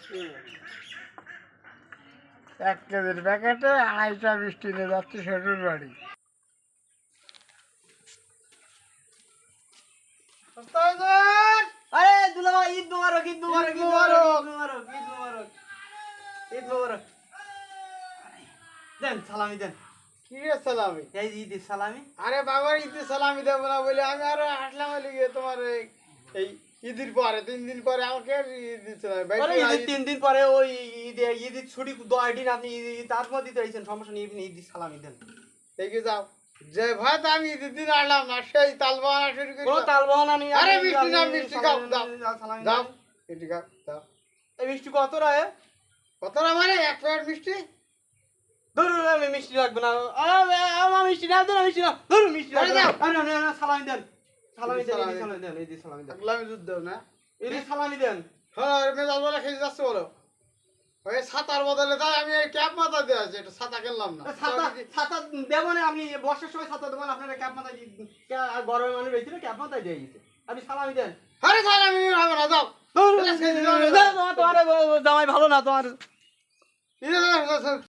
1 কেজির প্যাকেটে 2.5টা মিষ্টি নিয়ে যাচ্ছি শ্বশুর বাড়ি। আরে দুলা ভাই, ঈদ মোবারক, ঈদ মোবারক, ঈদ মোবারক, ঈদ মোবারক, ঈদ মোবারক, ঈদ মোবারক। দেন সালামি দেন। কি রে সালামি? এই ঈদের সালামি। আরে বাবার ঈদের সালামি দেবো না বলে আমি আরো হাসলাম লিগে তোমার এই ঈদের পরে 3 দিন পরে আমাকে ঈদের সালামি ভাই। আরে ঈদের 3 দিন পরে ওই ঈদের ছুটি 10 দিন আপনি তার মধ্যে দিতে আইছেন, সমস্যা নেই, আপনি ঈদের সালামি দেন। দেখে যাও যে ভাই তো আমি ঈদের দিন আসলাম না, সেই তাল বাহানা শুরু করে কোনো তাল বাহানা নেই। আরে মিষ্টি না, মিষ্টি খাও, দাও সালামি দাও, দাও। মিষ্টি খাও দাও। এই মিষ্টি কত রায়? কতটা মানে 1 প্যাকেট মিষ্টি? ধরুন আমি মিষ্টি লাগবে না, আমার মিষ্টি না, দেন মিষ্টি না, ধরুন মিষ্টি আরে লাগবে না। দাও। আরে না না, সালামি দেন, সালামি দেন, সালামি। ঈদের সালামি দেন, ঈদের সালামি দেন, আগলামি দুধ দাও না। ঈদের সালামি দেন। হ্যাঁ মেজাজ বলে খেয়ে যাচ্ছে বলো। ওই ছাতার বদলে তাই আমি এই ক্যাপ মাথা দিয়ে আছি, একটু ছাতা কিনলাম না। ছাতা ছাতা দেবো না, আপনি বর্ষার সময় ছাতা দেবেন, আপনারা ক্যাপ মাথায় গরমের মানুষ বেশি ক্যাপ মাথায় দিয়ে দিচ্ছে। আপনি সালামি দেন। আরে সালামি হবে না, দাও। তোমার জামাই ভালো না তোমার।